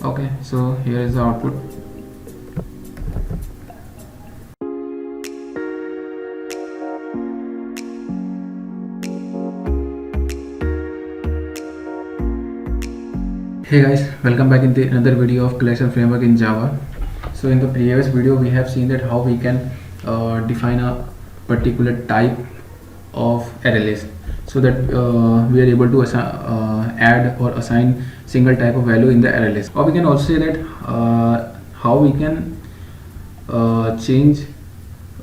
Okay, so here is the output. Hey guys, welcome back in the another video of collection framework in Java. So in the previous video we have seen that how we can define a particular type of array list, so that we are able to add or assign single type of value in the array list. Or we can also say that how we can change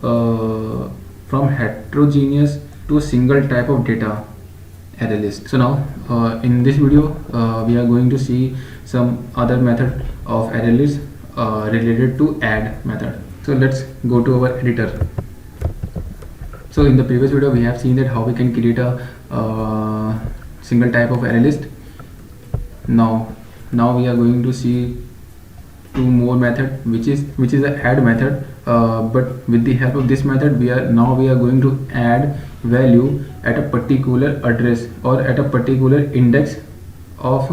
from heterogeneous to single type of data array list. So now in this video we are going to see some other method of array list related to add method. So let's go to our editor. So in the previous video we have seen that how we can create a single type of array list. Now we are going to see two more method, which is the add method, but with the help of this method we are going to add value at a particular address or at a particular index of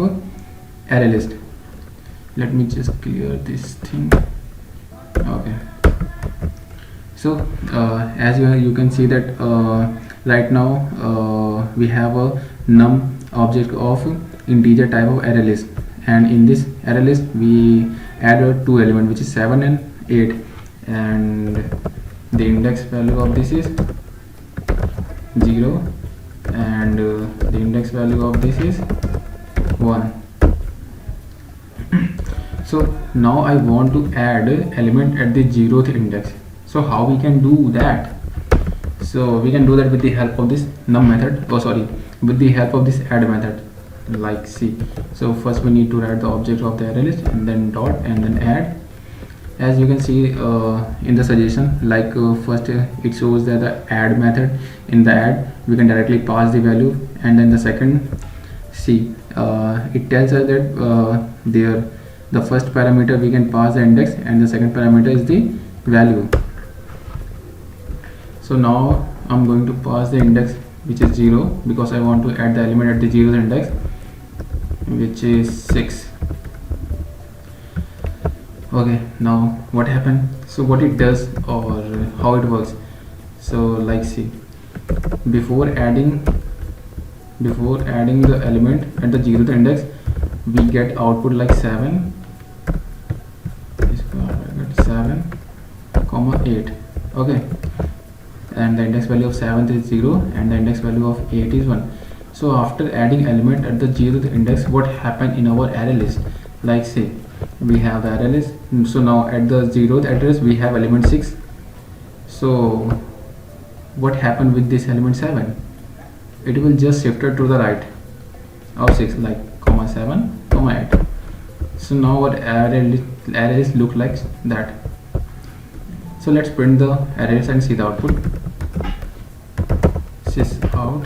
array list. Let me just clear this thing. Okay, so as you can see that right now we have a num object of integer type of array list, and in this array list we add two elements, which is 7 and 8, and the index value of this is 0, and the index value of this is 1. So now I want to add element at the 0th index. So how we can do that? So we can do that with the help of this num method, with the help of this add method, like see. So first we need to write the object of the array list, and then dot, and then add. As you can see in the suggestion, like first it shows that the add method, in the add we can directly pass the value, and then the second, see, it tells us that the first parameter we can pass the index, and the second parameter is the value. So now I'm going to pass the index, which is 0, because I want to add the element at the 0th index, which is 6. Okay, now what happened? So what it does, or how it works. So like see, before adding the element at the 0th index, we get output like 7, 8. Okay, and the index value of 7th is 0, and the index value of 8 is 1. So after adding element at the 0th index, what happened in our array list? Like say, we have the array list. So now at the 0th address we have element 6. So what happened with this element 7? It will just shift it to the right of 6, like 7, 8. So now our array list look like that. So let's print the array list and see the output. Sys out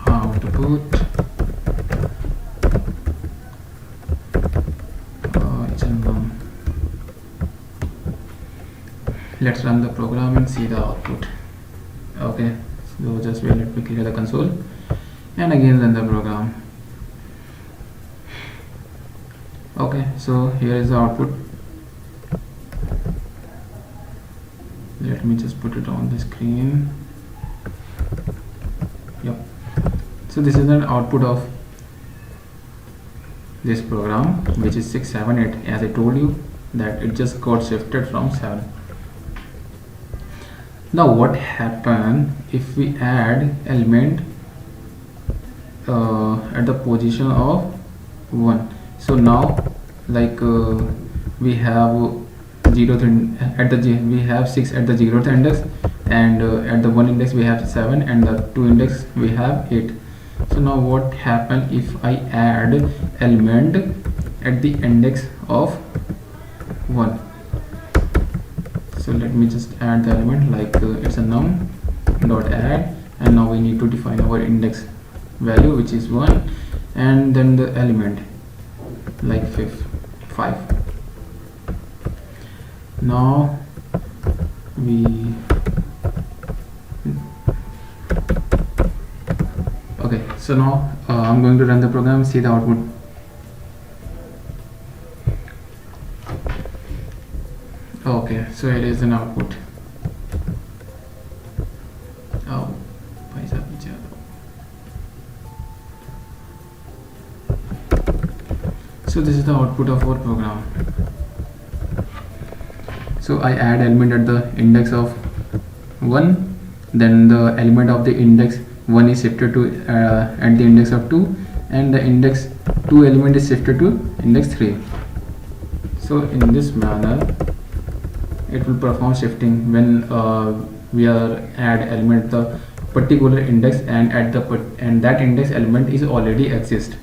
output. It's a num. Let's run the program and see the output. Okay, so just wait, let me clear the console and again run the program. Okay, so here is the output. Let me just put it on the screen. Yep. So this is an output of this program, which is 6, 7, 8. As I told you that it just got shifted from 7. Now what happen if we add element at the position of 1? So now like we have 0th we have 6 at the 0th index, and at the 1 index we have 7, and the 2 index we have 8. So now what happen if I add element at the index of 1? So let me just add the element, like it's a num dot add, and now we need to define our index value, which is 1, and then the element like 5. Now okay, so now I'm going to run the program, see the output. Okay, so here is an output. Oh, भाई साहब पीछे आ जाओ. So this is the output of our program. So I add element at the index of 1, then the element of the index 1 is shifted to at the index of 2, and the index 2 element is shifted to index 3. So in this manner it will perform shifting when we are add element at the particular index, and at the and that index element is already exist,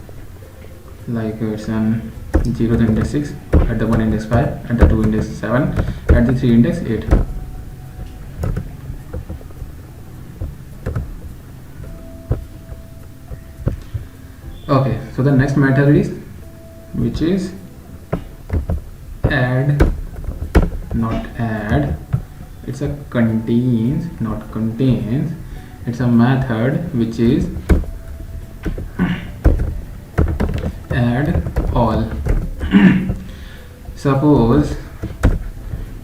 like it's an 0 to index 6, at the 1 index 5, at the 2 index 7, at the 3 index 8. Okay, so the next method is, which is add, not add, it's a contains, not contains, it's a method which is add all. Suppose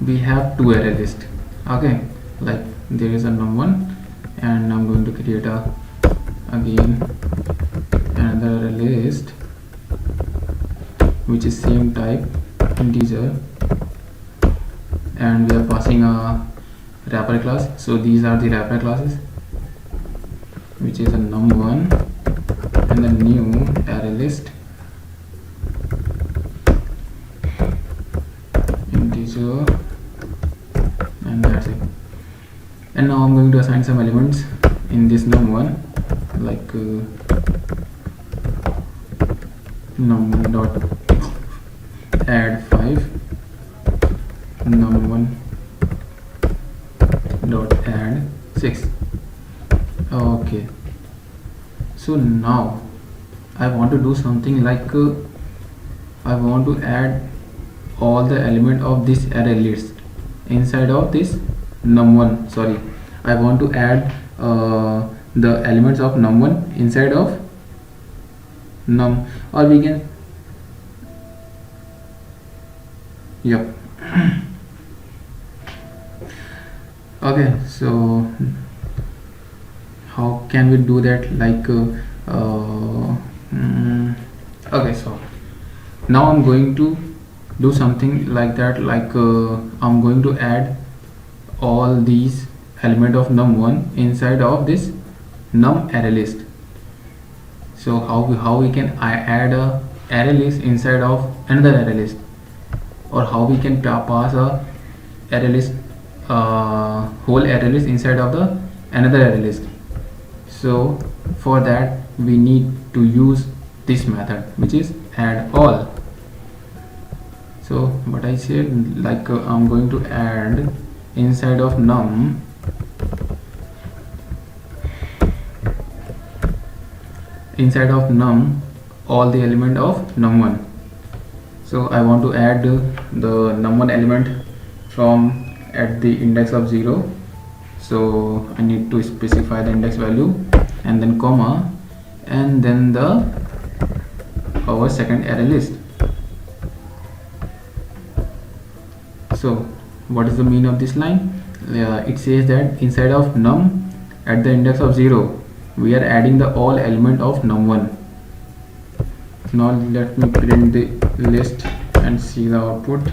we have two array list, okay, like there is a num1, and I'm going to create again another array list which is same type, integer, and we are passing a wrapper class. So these are the wrapper classes, which is a num1 and a new array list, integer, and that's it. And now I'm going to assign some elements in this num1, like num1 dot add 5, num1 dot add 6. Okay, so now I want to do something like I want to add all the element of this array list inside of this num1. Sorry, I want to add the elements of num1 inside of num, or we can, yep. Okay, so how can we do that, like okay, so now I'm going to do something like that, like I'm going to add all these element of num1 inside of this num array list. So how we can add a array list inside of another array list, or how we can pass a array list whole array list inside of the another array list. So for that we need to use this method, which is add all. So what I said, like I'm going to add inside of num all the element of num1. So I want to add the num1 element from at the index of 0, so I need to specify the index value and then comma, and then our second array list. So what is the meaning of this line? It says that inside of num at the index of 0 we are adding the all element of num1. Now let me print the list and see the output.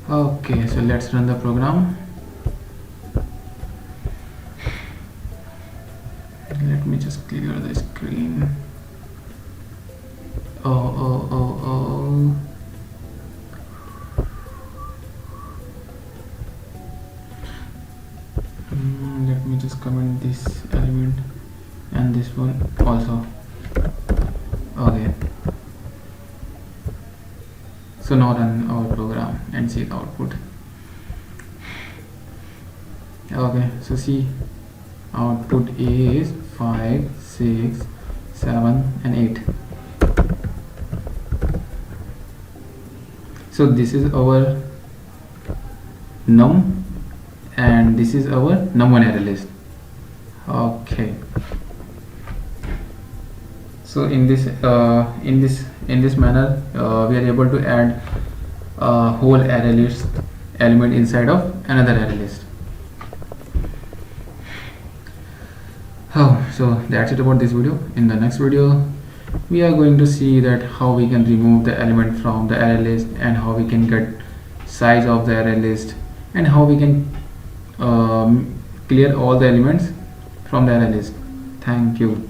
Okay, so let's run the program. Let me just clear the screen. Oh. Let me just comment this element and this one also. Okay, so now run our program and see the output. Okay, so see, output is 5, 6, 7 and 8. So this is our num and this is our num1 array list. Okay, So in this manner we are able to add a whole array list element inside of another array list. So that's it about this video. In the next video we are going to see that how we can remove the element from the array list, and how we can get size of the array list, and how we can clear all the elements from the array list. Thank you.